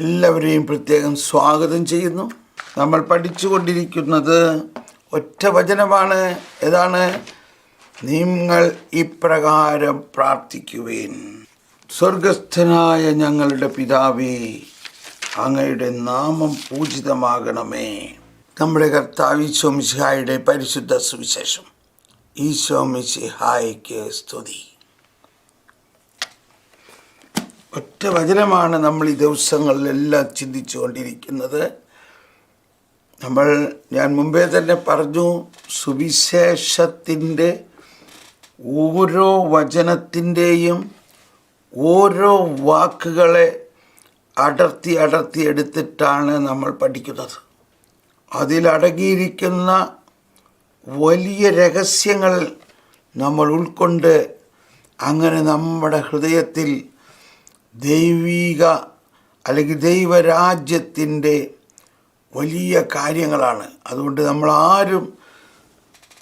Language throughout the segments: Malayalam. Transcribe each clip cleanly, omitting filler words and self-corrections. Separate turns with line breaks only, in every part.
എല്ലാവരെയും പ്രത്യേകം സ്വാഗതം ചെയ്യുന്നു. നമ്മൾ പഠിച്ചുകൊണ്ടിരിക്കുന്നത് ഒറ്റ വചനമാണ്. ഏതാണ്? നിങ്ങൾ ഇപ്രകാരം പ്രാർത്ഥിക്കുവിൻ. സ്വർഗസ്ഥനായ ഞങ്ങളുടെ പിതാവേ, അങ്ങയുടെ നാമം പൂജിതമാകണമേ. നമ്മുടെ കർത്താവ് ഈശോ മിശിഹായുടെ പരിശുദ്ധ സുവിശേഷം. ഈശോ മിശിഹായ്ക്ക് സ്തുതി. ഒറ്റ വചനമാണ് നമ്മൾ ഈ ദിവസങ്ങളിലെല്ലാം ചിന്തിച്ചു കൊണ്ടിരിക്കുന്നത്. ഞാൻ മുമ്പേ തന്നെ പറഞ്ഞു, സുവിശേഷത്തിൻ്റെ ഓരോ വചനത്തിൻ്റെയും ഓരോ വാക്കുകളെ അടർത്തി എടുത്തിട്ടാണ് നമ്മൾ പഠിക്കുന്നത്. അതിലടങ്ങിയിരിക്കുന്ന വലിയ രഹസ്യങ്ങൾ നമ്മൾ ഉൾക്കൊണ്ട് അങ്ങനെ നമ്മുടെ ഹൃദയത്തിൽ ദൈവിക അല്ലെങ്കിൽ ദൈവരാജ്യത്തിൻ്റെ വലിയ കാര്യങ്ങളാണ്. അതുകൊണ്ട് നമ്മൾ ആരും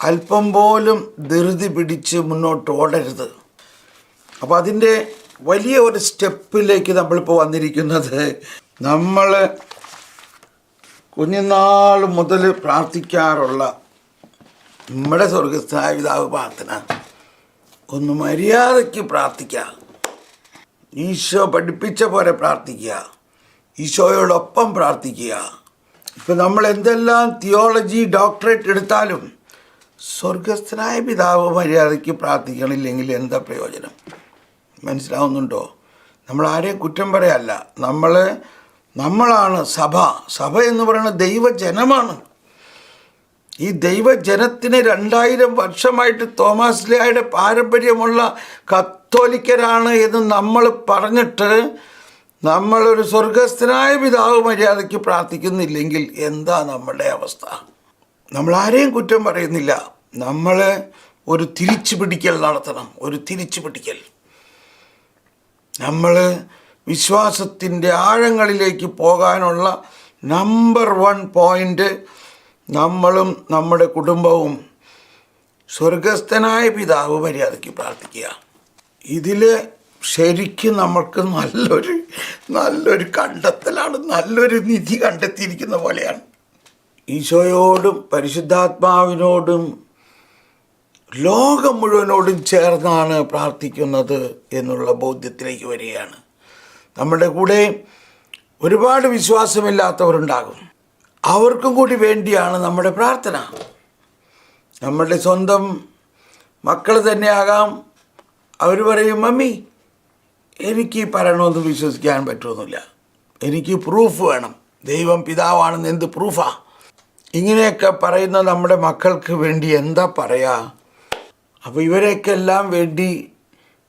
അല്പം പോലും ധൃതി പിടിച്ച് മുന്നോട്ട് ഓടരുത്. അപ്പോൾ അതിൻ്റെ വലിയ ഒരു സ്റ്റെപ്പിലേക്ക് നമ്മളിപ്പോൾ വന്നിരിക്കുന്നത്, നമ്മൾ കുഞ്ഞുനാൾ മുതൽ പ്രാർത്ഥിക്കാറുള്ള നമ്മുടെ സ്വർഗസ്ഥനായ പിതാവ് പ്രാർത്ഥന ഒന്ന് മര്യാദയ്ക്ക് പ്രാർത്ഥിക്കുക. ഈശോ പഠിപ്പിച്ച പോലെ പ്രാർത്ഥിക്കുക, ഈശോയോടൊപ്പം പ്രാർത്ഥിക്കുക. ഇപ്പം നമ്മൾ എന്തെല്ലാം തിയോളജി ഡോക്ടറേറ്റ് എടുത്താലും സ്വർഗസ്ഥനായ പിതാവ് മര്യാദയ്ക്ക് പ്രാർത്ഥിക്കണില്ലെങ്കിൽ എന്താ പ്രയോജനം? മനസ്സിലാവുന്നുണ്ടോ? നമ്മൾ ആരെയും കുറ്റം പറയല്ല. നമ്മളാണ് സഭ എന്ന് പറയുന്നത് ദൈവജനമാണ്. ഈ ദൈവജനത്തിന് 2000 വർഷമായിട്ട് തോമാസ് ലീഹായുടെ പാരമ്പര്യമുള്ള കത്തോലിക്കരാണ് എന്ന് നമ്മൾ പറഞ്ഞിട്ട് നമ്മളൊരു സ്വർഗസ്ഥനായ പിതാവ് മര്യാദയ്ക്ക് പ്രാർത്ഥിക്കുന്നില്ലെങ്കിൽ എന്താ നമ്മുടെ അവസ്ഥ? നമ്മൾ ആരെയും കുറ്റം പറയുന്നില്ല. നമ്മൾ ഒരു തിരിച്ചുപിടിക്കൽ നടത്തണം. ഒരു തിരിച്ചുപിടിക്കൽ. നമ്മൾ വിശ്വാസത്തിൻ്റെ ആഴങ്ങളിലേക്ക് പോകാനുള്ള നമ്പർ 1 പോയിൻ്റ്, നമ്മളും നമ്മുടെ കുടുംബവും സ്വർഗസ്ഥനായ പിതാവ് മര്യാദയ്ക്ക് പ്രാർത്ഥിക്കുക. ഇതിൽ ശരിക്കും നമ്മൾക്ക് നല്ലൊരു കണ്ടെത്തലാണ്, നല്ലൊരു നിധി കണ്ടെത്തിയിരിക്കുന്ന പോലെയാണ്. ഈശോയോടും പരിശുദ്ധാത്മാവിനോടും ലോകം മുഴുവനോടും ചേർന്നാണ് പ്രാർത്ഥിക്കുന്നത് എന്നുള്ള ബോധ്യത്തിലേക്ക് വരികയാണ്. നമ്മുടെ കൂടെ ഒരുപാട് വിശ്വാസമില്ലാത്തവരുണ്ടാകും. അവർക്കും കൂടി വേണ്ടിയാണ് നമ്മുടെ പ്രാർത്ഥന. നമ്മുടെ സ്വന്തം മക്കൾ തന്നെയാകാം. അവർ പറയും, മമ്മി എനിക്ക് ഈ പറയണമെന്ന് വിശ്വസിക്കാൻ പറ്റുമെന്നില്ല, എനിക്ക് പ്രൂഫ് വേണം, ദൈവം പിതാവാണെന്ന് എന്ത് പ്രൂഫാ? ഇങ്ങനെയൊക്കെ പറയുന്ന നമ്മുടെ മക്കൾക്ക് വേണ്ടി എന്താ പറയുക? അപ്പോൾ ഇവരെയൊക്കെ എല്ലാം വേണ്ടി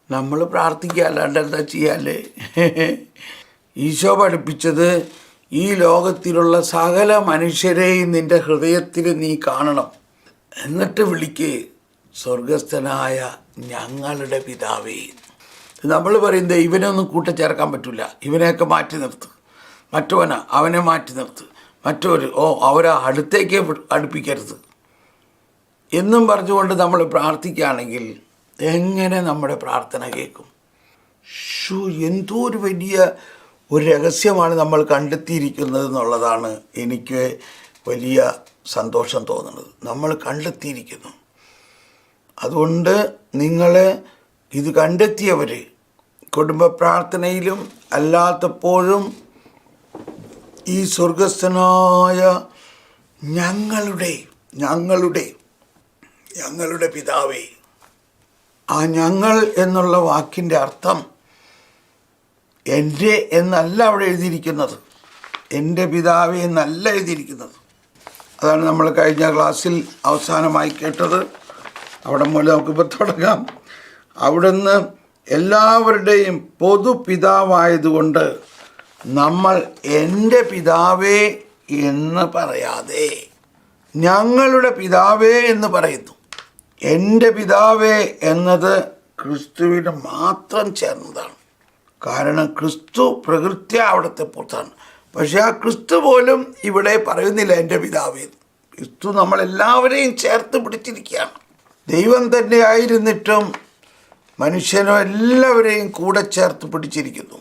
നമ്മൾ പ്രാർത്ഥിക്കുക, അല്ലാണ്ട് എന്താ ചെയ്യാല്ലേ? ഈശോ പഠിപ്പിച്ചത്, ഈ ലോകത്തിലുള്ള സകല മനുഷ്യരെയും നിൻ്റെ ഹൃദയത്തിൽ നീ കാണണം, എന്നിട്ട് വിളിക്ക് സ്വർഗസ്ഥനായ ഞങ്ങളുടെ പിതാവേ. നമ്മൾ പറയുന്നത് ഇവനൊന്നും കൂട്ടിച്ചേർക്കാൻ പറ്റില്ല, ഇവനെയൊക്കെ മാറ്റി നിർത്ത്, അവനെ മാറ്റി നിർത്ത്, അവരെ അടുത്തേക്ക് അടുപ്പിക്കരുത് എന്നും പറഞ്ഞുകൊണ്ട് നമ്മൾ പ്രാർത്ഥിക്കുകയാണെങ്കിൽ എങ്ങനെ നമ്മുടെ പ്രാർത്ഥന കേൾക്കും? എന്തോ ഒരു വലിയ ഒരു രഹസ്യമാണ് നമ്മൾ കണ്ടെത്തിയിരിക്കുന്നത് എന്നുള്ളതാണ് എനിക്ക് വലിയ സന്തോഷം തോന്നുന്നത്. നമ്മൾ കണ്ടെത്തിയിരിക്കുന്നു. അതുകൊണ്ട് നിങ്ങൾ ഇത് കണ്ടെത്തിയവർ കുടുംബ പ്രാർത്ഥനയിലും അല്ലാത്തപ്പോഴും ഈ സ്വർഗസ്ഥനായ ഞങ്ങളുടെ പിതാവേ, ആ ഞങ്ങൾ എന്നുള്ള വാക്കിൻ്റെ അർത്ഥം എൻ്റെ എന്നല്ല അവിടെ എഴുതിയിരിക്കുന്നത്, എൻ്റെ പിതാവേ എന്നല്ല എഴുതിയിരിക്കുന്നത്. അതാണ് നമ്മൾ കഴിഞ്ഞ ക്ലാസ്സിൽ അവസാനമായി കേട്ടത്. അവിടെ മുതൽ നമുക്കിപ്പോൾ തുടങ്ങാം. അവിടുന്ന് എല്ലാവരുടെയും പൊതു പിതാവായതുകൊണ്ട് നമ്മൾ എൻ്റെ പിതാവേ എന്ന് പറയാതെ ഞങ്ങളുടെ പിതാവേ എന്ന് പറയുന്നു. എൻ്റെ പിതാവേ എന്നത് ക്രിസ്തുവിന് മാത്രം ചേർന്നതാണ്. കാരണം ക്രിസ്തു പ്രകൃത്യ അവിടുത്തെ പുത്രാണ്. പക്ഷെ ആ ക്രിസ്തു പോലും ഇവിടെ പറയുന്നില്ല എൻ്റെ പിതാവേ. ക്രിസ്തു നമ്മളെല്ലാവരെയും ചേർത്ത് പിടിച്ചിരിക്കുകയാണ്. ദൈവം തന്നെ ആയിരുന്നിട്ടും മനുഷ്യനോ എല്ലാവരെയും കൂടെ ചേർത്ത് പിടിച്ചിരിക്കുന്നു.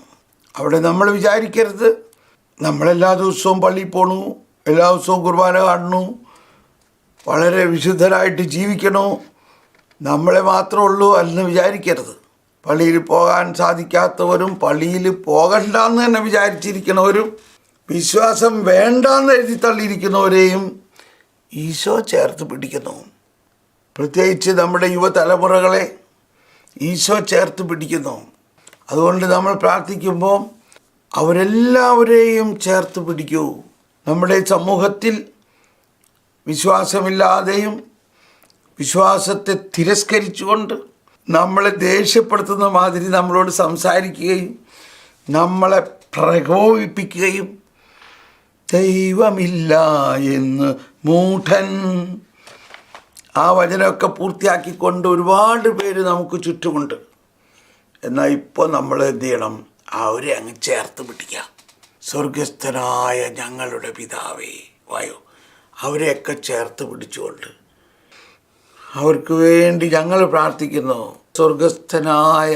അവിടെ നമ്മൾ വിചാരിക്കരുത് നമ്മളെല്ലാ ദിവസവും പള്ളിയിൽ പോണു, എല്ലാ ദിവസവും കുർബാന കാണുന്നു, വളരെ വിശുദ്ധരായിട്ട് ജീവിക്കണു. നമ്മളെ മാത്രമേ ഉള്ളൂ അല്ലെന്ന് വിചാരിക്കരുത്. പള്ളിയിൽ പോകാൻ സാധിക്കാത്തവരും പള്ളിയിൽ പോകണ്ടെന്ന് തന്നെ വിചാരിച്ചിരിക്കുന്നവരും വിശ്വാസം വേണ്ടെന്ന് എഴുതി തള്ളിയിരിക്കുന്നവരെയും ഈശോ ചേർത്ത് പിടിക്കുന്നു. പ്രത്യേകിച്ച് നമ്മുടെ യുവതലമുറകളെ ഈശോ ചേർത്ത് പിടിക്കുന്നു. അതുകൊണ്ട് നമ്മൾ പ്രാർത്ഥിക്കുമ്പോൾ അവരെല്ലാവരെയും ചേർത്ത് പിടിക്കൂ. നമ്മുടെ സമൂഹത്തിൽ വിശ്വാസമില്ലാതെയും വിശ്വാസത്തെ തിരസ്കരിച്ചുകൊണ്ട് നമ്മളെ ദേഷ്യപ്പെടുത്തുന്ന മാതിരി നമ്മളോട് സംസാരിക്കുകയും നമ്മളെ പ്രകോപിപ്പിക്കുകയും ദൈവമില്ല എന്ന് മൂഢൻ, ആ വചനമൊക്കെ പൂർത്തിയാക്കിക്കൊണ്ട് ഒരുപാട് പേര് നമുക്ക് ചുറ്റുമുണ്ട്. എന്നാൽ ഇപ്പോൾ നമ്മൾ എന്ത് ചെയ്യണം? അവരെ അങ്ങ് ചേർത്ത് പിടിക്കാം. സ്വർഗസ്ഥനായ ഞങ്ങളുടെ പിതാവേ, വായോ, അവരെയൊക്കെ ചേർത്ത് പിടിച്ചുകൊണ്ട് അവർക്ക് വേണ്ടി ഞങ്ങൾ പ്രാർത്ഥിക്കുന്നു. സ്വർഗസ്ഥനായ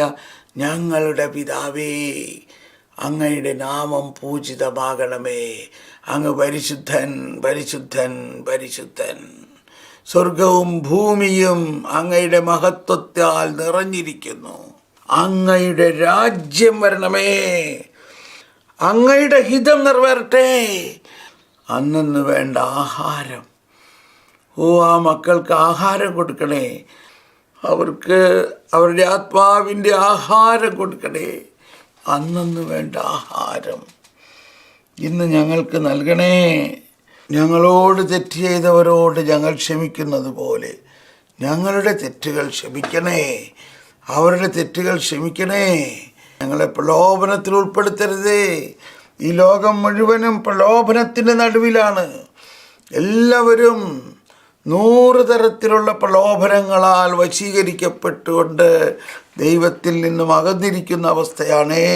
ഞങ്ങളുടെ പിതാവേ, അങ്ങയുടെ നാമം പൂജിതമാകണമേ. അങ്ങ് പരിശുദ്ധൻ, പരിശുദ്ധൻ, പരിശുദ്ധൻ. സ്വർഗവും ഭൂമിയും അങ്ങയുടെ മഹത്വത്താൽ നിറഞ്ഞിരിക്കുന്നു. അങ്ങയുടെ രാജ്യം വരണമേ, അങ്ങയുടെ ഹിതം നിറവേറട്ടെ. അന്നു വേണ്ട ആഹാരം, ആ മക്കൾക്ക് ആഹാരം കൊടുക്കണേ. അവർക്ക് അവരുടെ ആത്മാവിൻ്റെ ആഹാരം കൊടുക്കണേ. അന്നു വേണ്ട ആഹാരം ഇന്ന് ഞങ്ങൾക്ക് നൽകണേ. ഞങ്ങളോട് തെറ്റ് ചെയ്തവരോട് ഞങ്ങൾ ക്ഷമിക്കുന്നത് പോലെ ഞങ്ങളുടെ തെറ്റുകൾ ക്ഷമിക്കണേ. അവരുടെ തെറ്റുകൾ ക്ഷമിക്കണേ. ഞങ്ങളെ പ്രലോഭനത്തിൽ ഉൾപ്പെടുത്തരുതേ. ഈ ലോകം മുഴുവനും പ്രലോഭനത്തിൻ്റെ നടുവിലാണ്. എല്ലാവരും 100 തരത്തിലുള്ള പ്രലോഭനങ്ങളാൽ വശീകരിക്കപ്പെട്ടുകൊണ്ട് ദൈവത്തിൽ നിന്നും അകന്നിരിക്കുന്ന അവസ്ഥയാണേ.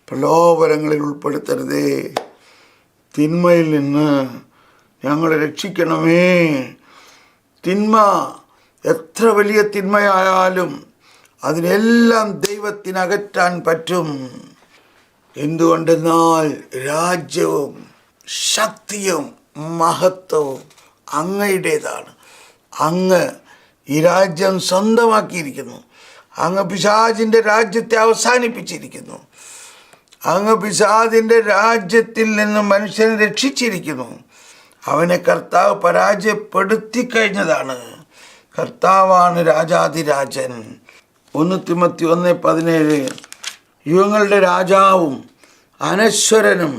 പ്രലോഭനങ്ങളിൽ ഉൾപ്പെടുത്തരുതേ. തിന്മയിൽ നിന്ന് ഞങ്ങളെ രക്ഷിക്കണമേ. തിന്മ എത്ര വലിയ തിന്മയായാലും അതിനെല്ലാം ദൈവത്തിനകറ്റാൻ പറ്റും. എന്തുകൊണ്ടെന്നാൽ രാജ്യവും ശക്തിയും മഹത്വവും അങ്ങയുടേതാണ്. അങ്ങ് ഈ രാജ്യം സ്വന്തമാക്കിയിരിക്കുന്നു. അങ്ങ് പിശാചിൻ്റെ രാജ്യത്തെ അവസാനിപ്പിച്ചിരിക്കുന്നു. അങ്ങ് പിശാചിൻ്റെ രാജ്യത്തിൽ നിന്ന് മനുഷ്യനെ രക്ഷിച്ചിരിക്കുന്നു. അവനെ കർത്താവ് പരാജയപ്പെടുത്തി കഴിഞ്ഞതാണ്. കർത്താവാണ് രാജാധിരാജൻ. 1 തിമോത്തി 1:17. യുഗങ്ങളുടെ രാജാവും അനശ്വരനും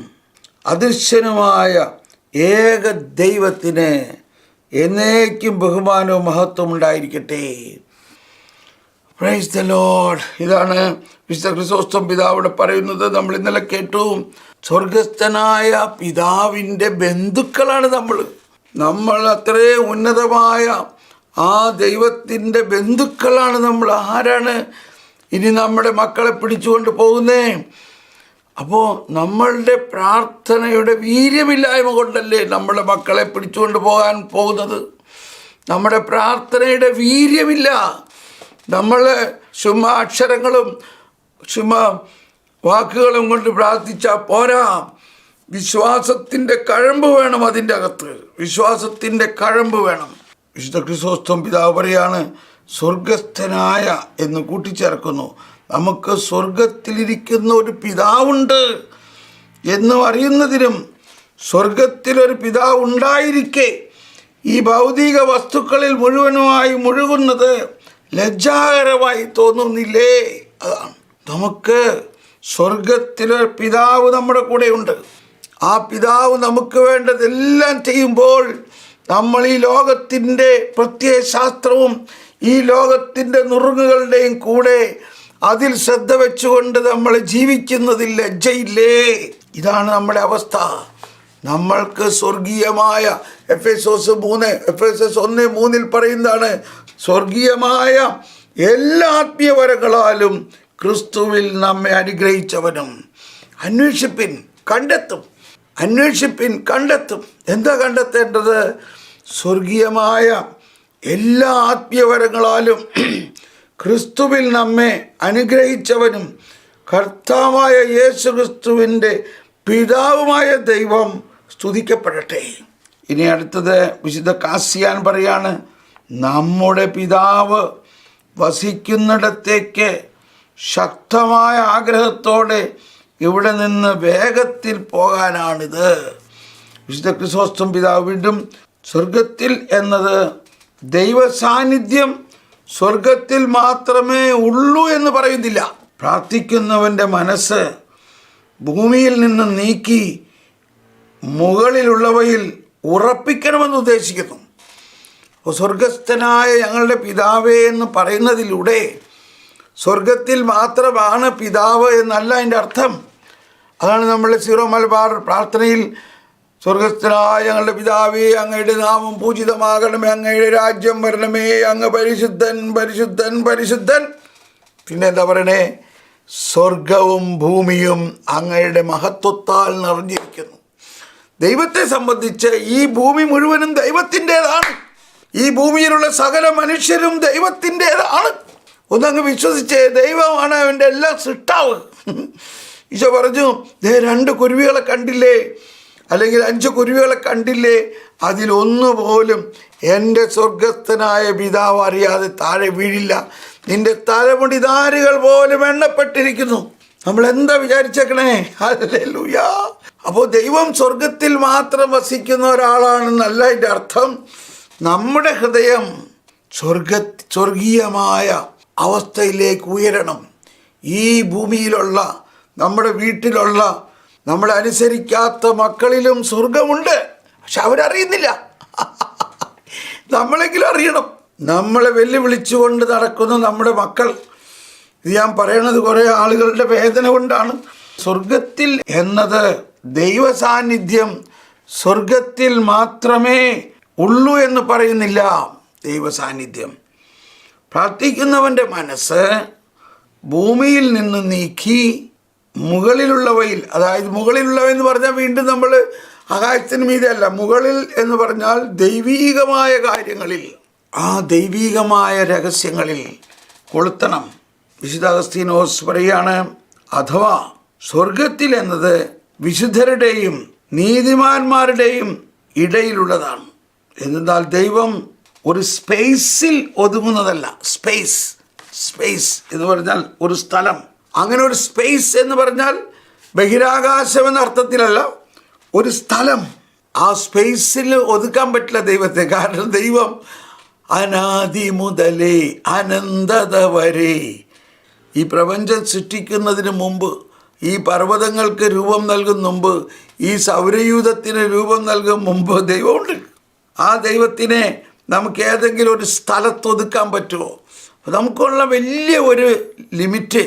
അദൃശ്യനുമായ ഏക ദൈവത്തിന് എന്നേക്കും ബഹുമാനവും മഹത്വം ഉണ്ടായിരിക്കട്ടെ. Praise the Lord. ഇതാണ് വിശുദ്ധ ക്രിസോസ്റ്റം പിതാവിടെ പറയുന്നത്. നമ്മൾ ഇന്നലെ കേട്ടു. സ്വർഗസ്ഥനായ പിതാവിൻ്റെ ബന്ധുക്കളാണ് നമ്മൾ അത്രേ ഉന്നതമായ ആ ദൈവത്തിൻ്റെ ബന്ധുക്കളാണ് നമ്മൾ. ആരാണ് ഇനി നമ്മുടെ മക്കളെ പിടിച്ചുകൊണ്ട് പോകുന്നേ? അപ്പോൾ നമ്മളുടെ പ്രാർത്ഥനയുടെ വീര്യമില്ലായ്മ കൊണ്ടല്ലേ നമ്മുടെ മക്കളെ പിടിച്ചുകൊണ്ട് പോകാൻ പോകുന്നത്? നമ്മുടെ പ്രാർത്ഥനയുടെ വീര്യമില്ല. നമ്മൾ ചുമ്മാ അക്ഷരങ്ങളും ചുമ്മാ വാക്കുകളും കൊണ്ട് പ്രാർത്ഥിച്ചാൽ പോരാ. വിശ്വാസത്തിൻ്റെ കഴമ്പ് വേണം. അതിൻ്റെ അകത്ത് വിശ്വാസത്തിൻ്റെ കഴമ്പ് വേണം. വിശുദ്ധ ക്രിസോസ്റ്റം പിതാവ് പറയാണ്, സ്വർഗസ്ഥനായ എന്ന് കൂട്ടിച്ചേർക്കുന്നു. നമുക്ക് സ്വർഗത്തിലിരിക്കുന്ന ഒരു പിതാവുണ്ട് എന്നും അറിയുന്നതിനും സ്വർഗത്തിലൊരു പിതാവ് ഉണ്ടായിരിക്കെ ഈ ഭൗതിക വസ്തുക്കളിൽ മുഴുവനുമായി മുഴുകുന്നത് ലജ്ജാകരമായി തോന്നുന്നില്ലേ? അതാണ് നമുക്ക് സ്വർഗത്തിലൊരു പിതാവ് നമ്മുടെ കൂടെയുണ്ട്. ആ പിതാവ് നമുക്ക് വേണ്ടതെല്ലാം ചെയ്യുമ്പോൾ നമ്മൾ ഈ ലോകത്തിൻ്റെ പ്രത്യയശാസ്ത്രവും ഈ ലോകത്തിൻ്റെ നുറുങ്ങുകളുടെയും കൂടെ അതിൽ ശ്രദ്ധ വെച്ചുകൊണ്ട് നമ്മൾ ജീവിക്കുന്നതിൽ ലജ്ജയില്ലേ? ഇതാണ് നമ്മുടെ അവസ്ഥ. നമ്മൾക്ക് സ്വർഗീയമായ എഫേസോസ് 1:3 പറയുന്നതാണ്, സ്വർഗീയമായ എല്ലാ ആത്മീയ വരങ്ങളാലും ക്രിസ്തുവിൽ നമ്മെ അനുഗ്രഹിച്ചവനും. അന്വേഷിപ്പിൻ, കണ്ടെത്തും. അന്വേഷിപ്പിൻ, കണ്ടെത്തും. എന്താ കണ്ടെത്തേണ്ടത്? സ്വർഗീയമായ എല്ലാ ആത്മീയ വരങ്ങളാലും ക്രിസ്തുവിൽ നമ്മെ അനുഗ്രഹിച്ചവനും കർത്താവായ യേശു ക്രിസ്തുവിൻ്റെ പിതാവുമായ ദൈവം സ്തുതിക്കപ്പെടട്ടെ. ഇനി അടുത്തത് വിശുദ്ധ കാസിയാൻ പറയാണ്, നമ്മുടെ പിതാവ് വസിക്കുന്നിടത്തേക്ക് ശക്തമായ ആഗ്രഹത്തോടെ ഇവിടെ നിന്ന് വേഗത്തിൽ പോകാനാണിത്. വിശുദ്ധ ക്രിസോസ്റ്റം പിതാവ് വീണ്ടും സ്വർഗത്തിൽ എന്നത് ദൈവ സാന്നിധ്യം സ്വർഗത്തിൽ മാത്രമേ ഉള്ളൂ എന്ന് പറയുന്നില്ല. പ്രാർത്ഥിക്കുന്നവൻ്റെ മനസ്സ് ഭൂമിയിൽ നിന്ന് നീക്കി മുകളിലുള്ളവയിൽ ഉറപ്പിക്കണമെന്ന് ഉദ്ദേശിക്കുന്നു. അപ്പോൾ സ്വർഗസ്ഥനായ ഞങ്ങളുടെ പിതാവേ എന്ന് പറയുന്നതിലൂടെ സ്വർഗത്തിൽ മാത്രമാണ് പിതാവ് എന്നല്ല അതിൻ്റെ അർത്ഥം. അതാണ് നമ്മൾ സീറോ മലബാർ പ്രാർത്ഥനയിൽ സ്വർഗസ്ഥനായ ഞങ്ങളുടെ പിതാവേ, അങ്ങയുടെ നാമം പൂജിതമാകണമേ, അങ്ങയുടെ രാജ്യം വരണമേ, അങ്ങ് പരിശുദ്ധൻ പരിശുദ്ധൻ പരിശുദ്ധൻ. പിന്നെ എന്താ പറയണേ? സ്വർഗവും ഭൂമിയും അങ്ങയുടെ മഹത്വത്താൽ നിറഞ്ഞിരിക്കുന്നു. ദൈവത്തെ സംബന്ധിച്ച് ഈ ഭൂമി മുഴുവനും ദൈവത്തിൻ്റെതാണ്. ഈ ഭൂമിയിലുള്ള സകല മനുഷ്യരും ദൈവത്തിൻ്റെതാണ്. ഒന്നങ്ങ് വിശ്വസിച്ചേ, ദൈവമാണ് അവൻ്റെ എല്ലാ സൃഷ്ടാവ്. ഈശോ പറഞ്ഞു, 2 കുരുവികളെ കണ്ടില്ലേ, അല്ലെങ്കിൽ 5 കുരുവികളെ കണ്ടില്ലേ, അതിലൊന്നുപോലും എൻ്റെ സ്വർഗസ്ഥനായ പിതാവ് അറിയാതെ താഴെ വീഴില്ല. നിന്റെ തലമുടിധാരികൾ പോലും എണ്ണപ്പെട്ടിരിക്കുന്നു. നമ്മൾ എന്താ വിചാരിച്ചേക്കണേ? ഹല്ലേലൂയ. അപ്പോൾ ദൈവം സ്വർഗത്തിൽ മാത്രം വസിക്കുന്ന ഒരാളാണെന്നല്ല അതിൻ്റെ അർത്ഥം. നമ്മുടെ ഹൃദയം സ്വർഗീയമായ അവസ്ഥയിലേക്ക് ഉയരണം. ഈ ഭൂമിയിലുള്ള, നമ്മുടെ വീട്ടിലുള്ള, നമ്മളെ അനുസരിക്കാത്ത മക്കളിലും സ്വർഗമുണ്ട്. പക്ഷെ അവരറിയുന്നില്ല. നമ്മളെങ്കിലും അറിയണം. നമ്മളെ വെല്ലുവിളിച്ചുകൊണ്ട് നടക്കുന്ന നമ്മുടെ മക്കൾ, ഇത് ഞാൻ പറയണത് കുറേ ആളുകളുടെ വേദന കൊണ്ടാണ്. സ്വർഗത്തിൽ എന്നത് ദൈവ സാന്നിധ്യം സ്വർഗത്തിൽ മാത്രമേ ഉള്ളൂ എന്ന് പറയുന്നില്ല. ദൈവ സാന്നിധ്യം പ്രാർത്ഥിക്കുന്നവൻ്റെ മനസ്സ് ഭൂമിയിൽ നിന്ന് നീക്കി മുകളിലുള്ളവയിൽ, അതായത് മുകളിലുള്ളവയെന്ന് പറഞ്ഞാൽ വീണ്ടും നമ്മൾ ആകാശത്തിന് മീതെയല്ല, മുകളിൽ എന്ന് പറഞ്ഞാൽ ദൈവീകമായ കാര്യങ്ങളിൽ, ആ ദൈവീകമായ രഹസ്യങ്ങളിൽ കൊളുത്തണം. വിശുദ്ധ അഗസ്തീനോസ് പറയാണ്, അഥവാ സ്വർഗത്തിൽ എന്നത് വിശുദ്ധരുടെയും നീതിമാന്മാരുടെയും ഇടയിലുള്ളതാണ്. എന്നാൽ ദൈവം ഒരു സ്പേസിൽ ഒതുങ്ങുന്നതല്ല. സ്പേസ് എന്ന് പറഞ്ഞാൽ ഒരു സ്ഥലം. അങ്ങനെ ഒരു സ്പേസ് എന്ന് പറഞ്ഞാൽ ബഹിരാകാശം എന്ന അർത്ഥത്തിലല്ല, ഒരു സ്ഥലം. ആ സ്പേസിൽ ഒതുക്കാൻ പറ്റില്ല ദൈവത്തെ. കാരണം ദൈവം അനാദി മുതലേ അനന്തത വരെ, ഈ പ്രപഞ്ചം സൃഷ്ടിക്കുന്നതിന് മുമ്പ്, ഈ പർവ്വതങ്ങൾക്ക് രൂപം നൽകും മുമ്പ്, ഈ സൗരയൂഥത്തിന് രൂപം നൽകും മുമ്പ് ദൈവമുണ്ട്. ആ ദൈവത്തിനെ നമുക്ക് ഏതെങ്കിലും ഒരു സ്ഥലത്തൊതുക്കാൻ പറ്റുമോ? നമുക്കുള്ള വലിയ ഒരു ലിമിറ്റ്,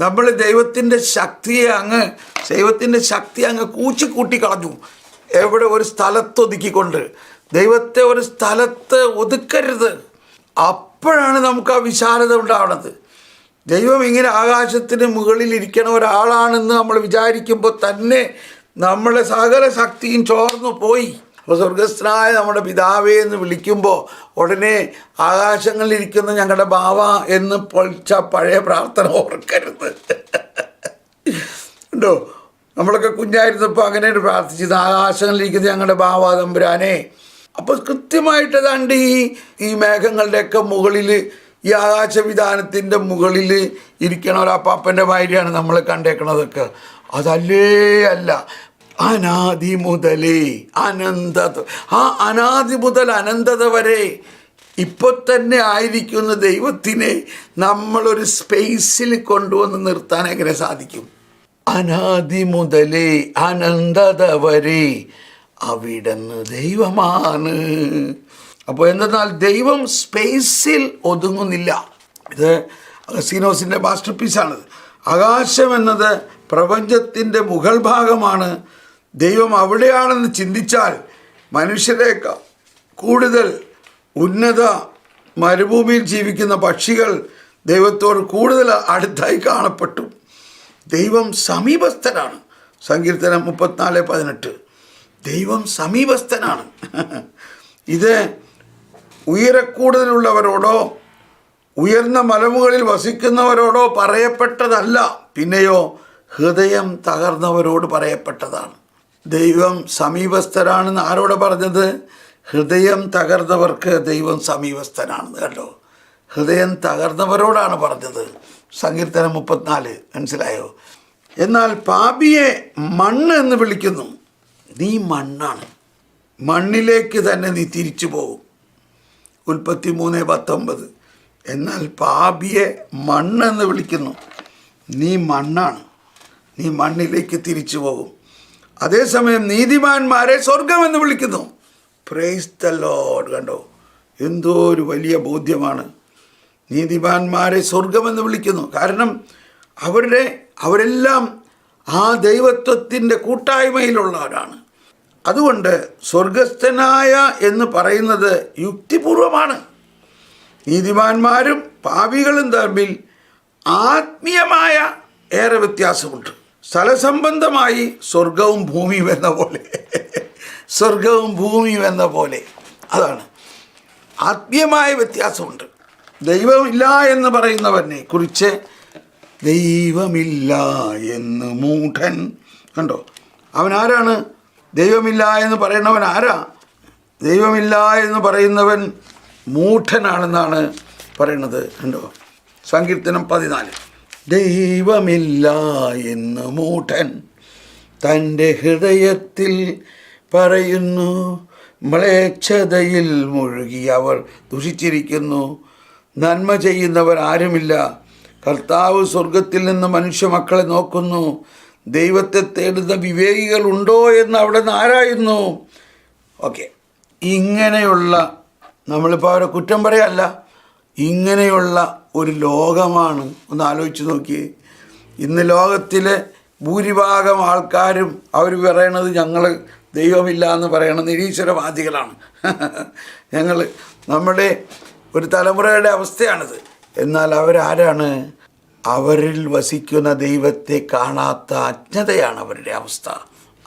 നമ്മൾ ദൈവത്തിൻ്റെ ശക്തി അങ്ങ് കൂച്ചിക്കൂട്ടി കളഞ്ഞു. എവിടെ ഒരു സ്ഥലത്തൊതുക്കിക്കൊണ്ട് ദൈവത്തെ ഒരു സ്ഥലത്ത് ഒതുക്കരുത്. അപ്പോഴാണ് നമുക്ക് ആ വിശാലത ഉണ്ടാവുന്നത്. ദൈവം ഇങ്ങനെ ആകാശത്തിന് മുകളിൽ ഇരിക്കണ ഒരാളാണെന്ന് നമ്മൾ വിചാരിക്കുമ്പോൾ തന്നെ നമ്മളെ സകല ശക്തിയും ചോർന്നു പോയി. അപ്പോൾ സ്വർഗസ്ഥനായ നമ്മുടെ പിതാവേ എന്ന് വിളിക്കുമ്പോൾ ഉടനെ ആകാശങ്ങളിലിരിക്കുന്ന ഞങ്ങളുടെ ബാവ എന്ന് പൊളിച്ച പഴയ പ്രാർത്ഥന ഓർക്കരുത്. ഉണ്ടോ? നമ്മളൊക്കെ കുഞ്ഞായിരുന്നപ്പോൾ അങ്ങനെയാണ് പ്രാർത്ഥിച്ചത്, ആകാശങ്ങളിലിരിക്കുന്ന ഞങ്ങളുടെ ബാവ തമ്പുരാനെ. അപ്പോൾ കൃത്യമായിട്ട് ഏതാണ്ട് ഈ മേഘങ്ങളുടെയൊക്കെ മുകളിൽ, ഈ ആകാശവിധാനത്തിൻ്റെ മുകളിൽ ഇരിക്കണ ഒരു അപ്പാപ്പൻ്റെ മാതിരിയാണ് നമ്മൾ കണ്ടേക്കണതൊക്കെ. അതല്ലേ അല്ല, അനാദി മുതലേ അനന്തത, ആ അനാദി മുതൽ അനന്തത വരെ ഇപ്പോൾ തന്നെ ആയിരിക്കുന്ന ദൈവത്തിനെ നമ്മളൊരു സ്പേസിൽ കൊണ്ടുവന്ന് നിർത്താൻ എങ്ങനെ സാധിക്കും? അനാദി മുതലേ അനന്തത വരെ അവിടുന്ന് ദൈവമാണ്. അപ്പോൾ എന്തെന്നാൽ ദൈവം സ്പേസിൽ ഒതുങ്ങുന്നില്ല. ഇത് അഗസ്തീനോസിൻ്റെ മാസ്റ്റർ പീസാണിത്. ആകാശം എന്നത് പ്രപഞ്ചത്തിൻ്റെ മുകൾ ഭാഗമാണ്. ദൈവം അവിടെയാണെന്ന് ചിന്തിച്ചാൽ മനുഷ്യരേക്കാൾ കൂടുതൽ ഉന്നത മരുഭൂമിയിൽ ജീവിക്കുന്ന പക്ഷികൾ ദൈവത്തോട് കൂടുതൽ അടുത്തായി കാണപ്പെട്ടു. ദൈവം സമീപസ്ഥനാണ്. സങ്കീർത്തനം 34:18. ദൈവം സമീപസ്ഥനാണ്. ഇത് ഉയരക്കൂടുതലുള്ളവരോടോ ഉയർന്ന മലമുകളിൽ വസിക്കുന്നവരോടോ പറയപ്പെട്ടതല്ല, പിന്നെയോ ഹൃദയം തകർന്നവരോട് പറയപ്പെട്ടതാണ്. ദൈവം സമീപസ്ഥരാണെന്ന് ആരോട് പറഞ്ഞത്? ഹൃദയം തകർന്നവർക്ക് ദൈവം സമീപസ്ഥനാണെന്ന്. കണ്ടോ, ഹൃദയം തകർന്നവരോടാണ് പറഞ്ഞത്. സങ്കീർത്തനം 34. മനസ്സിലായോ? എന്നാൽ പാപിയെ മണ്ണ് എന്ന് വിളിക്കുന്നു. നീ മണ്ണാണ്, മണ്ണിലേക്ക് തന്നെ നീ തിരിച്ചു പോകും. ഉൽപ്പത്തി 3:19. എന്നാൽ പാപിയെ മണ്ണ് എന്ന് വിളിക്കുന്നു. നീ മണ്ണാണ്, നീ മണ്ണിലേക്ക് തിരിച്ചു പോകും. അതേസമയം നീതിമാന്മാരെ സ്വർഗം എന്ന് വിളിക്കുന്നു. Praise the Lord. കണ്ടോ, എന്തോ ഒരു വലിയ ബോധ്യമാണ്. നീതിമാന്മാരെ സ്വർഗമെന്ന് വിളിക്കുന്നു. കാരണം അവരെല്ലാം ആ ദൈവത്വത്തിൻ്റെ കൂട്ടായ്മയിലുള്ളവരാണ്. അതുകൊണ്ട് സ്വർഗസ്ഥനായ എന്ന് പറയുന്നത് യുക്തിപൂർവമാണ്. നീതിമാന്മാരും പാപികളും തമ്മിൽ ആത്മീയമായ ഏറെ വ്യത്യാസമുണ്ട്. സ്ഥലസംബന്ധമായി സ്വർഗവും ഭൂമിയും എന്ന പോലെ, സ്വർഗവും ഭൂമിയും എന്ന പോലെ, അതാണ്. ആത്മീയമായ വ്യത്യാസമുണ്ട്. ദൈവമില്ല എന്ന് പറയുന്നവനെ കുറിച്ച് ദൈവമില്ല എന്ന് മൂഢൻ. കണ്ടോ, അവൻ ആരാണ്? ദൈവമില്ല എന്ന് പറയുന്നവൻ ആരാ? ദൈവമില്ല എന്ന് പറയുന്നവൻ മൂഢനാണെന്നാണ് പറയുന്നത്. കണ്ടോ, സങ്കീർത്തനം 14. ദൈവമില്ല എന്ന് മൂഢൻ തൻ്റെ ഹൃദയത്തിൽ പറയുന്നു, മ്ലേച്ഛതയിൽ മുഴുകി അവർ ദുഷിച്ചിരിക്കുന്നു. നന്മ ചെയ്യുന്നവർ ആരുമില്ല. കർത്താവ് സ്വർഗത്തിൽ നിന്ന് മനുഷ്യ മക്കളെ നോക്കുന്നു. ദൈവത്തെ തേടുന്ന വിവേകികളുണ്ടോ എന്ന് അവിടെ നിന്ന് ആരായുന്നു. ഓക്കെ, ഇങ്ങനെയുള്ള, നമ്മളിപ്പോൾ അവരെ കുറ്റം പറയല്ല, ഇങ്ങനെയുള്ള ഒരു ലോകമാണ്. ഒന്ന് ആലോചിച്ച് നോക്കിയേ. ഇന്ന് ലോകത്തിലെ ഭൂരിഭാഗം ആൾക്കാരും അവർ പറയണത് ഞങ്ങൾ ദൈവമില്ല എന്ന് പറയണ നിരീശ്വരവാദികളാണ്. നമ്മുടെ ഒരു തലമുറയുടെ അവസ്ഥയാണിത്. എന്നാൽ അവരാരാണ്? അവരിൽ വസിക്കുന്ന ദൈവത്തെ കാണാത്ത അജ്ഞതയാണ് അവരുടെ അവസ്ഥ.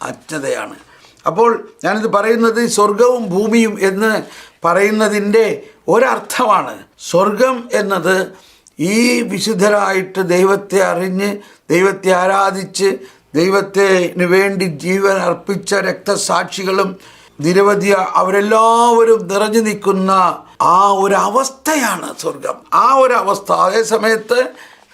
അജ്ഞതയാണ്. അപ്പോൾ ഞാനിത് പറയുന്നത് സ്വർഗവും ഭൂമിയും എന്ന് പറയുന്നതിൻ്റെ ഒരർത്ഥമാണ്. സ്വർഗം എന്നത് ഈ വിശുദ്ധരായിട്ട് ദൈവത്തെ അറിഞ്ഞ്, ദൈവത്തെ ആരാധിച്ച്, ദൈവത്തിന് വേണ്ടി ജീവൻ അർപ്പിച്ച രക്തസാക്ഷികളും നിരവധി അവരെല്ലാവരും നിറഞ്ഞു നിൽക്കുന്ന ആ ഒരു അവസ്ഥയാണ് സ്വർഗം. ആ ഒരു അവസ്ഥ. അതേ സമയത്ത്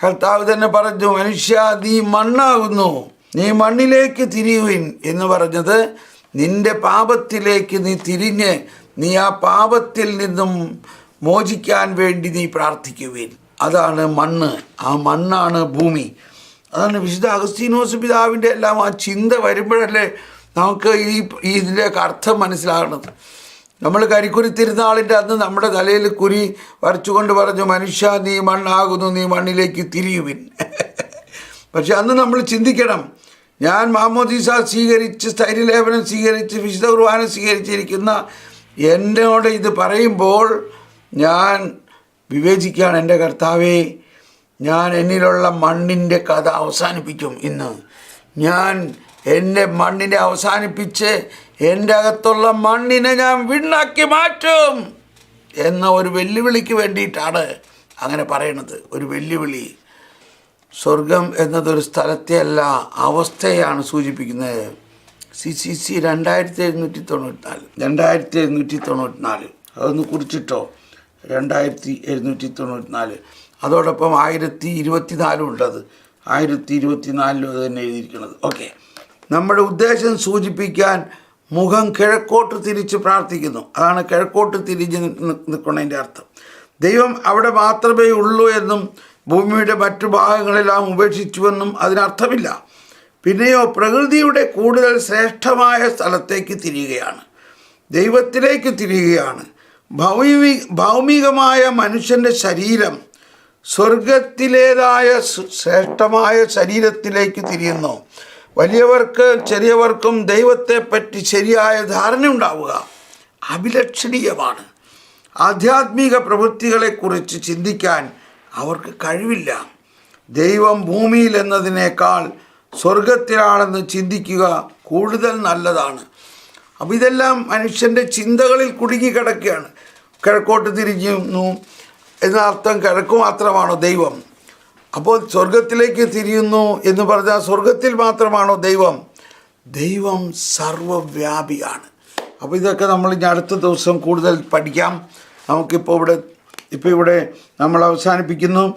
കർത്താവ് തന്നെ പറഞ്ഞു, മനുഷ്യ നീ മണ്ണാകുന്നു, നീ മണ്ണിലേക്ക് തിരിയുവിൻ എന്ന് പറഞ്ഞത് നിന്റെ പാപത്തിലേക്ക് നീ തിരിഞ്ഞ് നീ ആ പാപത്തിൽ നിന്നും മോചിക്കാൻ വേണ്ടി നീ പ്രാർത്ഥിക്കുവിൻ. അതാണ് മണ്ണ്. ആ മണ്ണാണ് ഭൂമി. അതാണ് വിശുദ്ധ അഗസ്തീനോസ് പിതാവിൻ്റെ എല്ലാം ആ ചിന്ത വരുമ്പോഴല്ലേ നമുക്ക് ഇതിൻ്റെയൊക്കെ അർത്ഥം മനസ്സിലാകണത്. നമ്മൾ കരിക്കുരി തിരുനാളിൻ്റെ അന്ന് നമ്മുടെ തലയിൽ കുരി വരച്ചുകൊണ്ട് പറഞ്ഞു, മനുഷ്യ നീ മണ്ണാകുന്നു, നീ മണ്ണിലേക്ക് തിരിയുവിൻ. പക്ഷെ അന്ന് നമ്മൾ ചിന്തിക്കണം, ഞാൻ മാമോദീസ സ്വീകരിച്ച്, സ്ഥൈര്യലേപനം സ്വീകരിച്ച്, വിശുദ്ധ കുർബാന സ്വീകരിച്ചിരിക്കുന്ന എന്നോട് ഇത് പറയുമ്പോൾ ഞാൻ വിവേചിക്കുകയാണ്, എൻ്റെ കർത്താവേ, ഞാൻ എന്നിലുള്ള മണ്ണിൻ്റെ കഥ അവസാനിപ്പിക്കും. ഇന്ന് ഞാൻ എൻ്റെ മണ്ണിനെ അവസാനിപ്പിച്ച് എൻ്റെ അകത്തുള്ള മണ്ണിനെ ഞാൻ വിണ്ണാക്കി മാറ്റും എന്ന ഒരു വെല്ലുവിളിക്ക് വേണ്ടിയിട്ടാണ് അങ്ങനെ പറയണത്. ഒരു വെല്ലുവിളി. സ്വർഗം എന്നതൊരു സ്ഥലത്തെ അല്ല, അവസ്ഥയാണ് സൂചിപ്പിക്കുന്നത്. CCC 2794 അതൊന്ന് കുറിച്ചിട്ടോ. 2794. അതോടൊപ്പം 1024 ഉണ്ടത്. 1024 അത് തന്നെ എഴുതിയിരിക്കുന്നത്. ഓക്കെ, നമ്മുടെ ഉദ്ദേശം സൂചിപ്പിക്കാൻ മുഖം കിഴക്കോട്ട് തിരിച്ച് പ്രാർത്ഥിക്കുന്നു. അതാണ് കിഴക്കോട്ട് തിരിഞ്ഞ് നിൽക്കുന്നതിൻ്റെ അർത്ഥം. ദൈവം അവിടെ മാത്രമേ ഉള്ളൂ എന്നും ഭൂമിയുടെ മറ്റു ഭാഗങ്ങളെല്ലാം ഉപേക്ഷിച്ചുവെന്നും അതിനർത്ഥമില്ല. പിന്നെയോ പ്രകൃതിയുടെ കൂടുതൽ ശ്രേഷ്ഠമായ സ്ഥലത്തേക്ക് തിരിയുകയാണ്, ദൈവത്തിലേക്ക് തിരിയുകയാണ്. ഭൗമികമായ മനുഷ്യൻ്റെ ശരീരം സ്വർഗത്തിലേതായ ശ്രേഷ്ഠമായ ശരീരത്തിലേക്ക് തിരിയുന്നു. വലിയവർക്ക് ചെറിയവർക്കും ദൈവത്തെപ്പറ്റി ശരിയായ ധാരണ ഉണ്ടാവുക അഭിലഷണീയമാണ്. ആധ്യാത്മിക പ്രവൃത്തികളെക്കുറിച്ച് ചിന്തിക്കാൻ അവർക്ക് കഴിവില്ല. ദൈവം ഭൂമിയിൽ എന്നതിനേക്കാൾ സ്വർഗത്തിലാണെന്ന് ചിന്തിക്കുക കൂടുതൽ നല്ലതാണ്. അപ്പം ഇതെല്ലാം മനുഷ്യൻ്റെ ചിന്തകളിൽ കുടുങ്ങിക്കിടക്കുകയാണ്. കിഴക്കോട്ട് തിരിഞ്ഞു എന്ന അർത്ഥം കിഴക്ക് മാത്രമാണോ ദൈവം? അപ്പോൾ സ്വർഗത്തിലേക്ക് തിരിയുന്നു എന്ന് പറഞ്ഞാൽ സ്വർഗത്തിൽ മാത്രമാണോ ദൈവം? ദൈവം സർവ്വവ്യാപിയാണ്. അപ്പോൾ ഇതൊക്കെ നമ്മൾ ഇനി അടുത്ത ദിവസം കൂടുതൽ പഠിക്കാം. നമുക്കിപ്പോൾ ഇവിടെ നമ്മൾ അവസാനിപ്പിക്കുന്നു.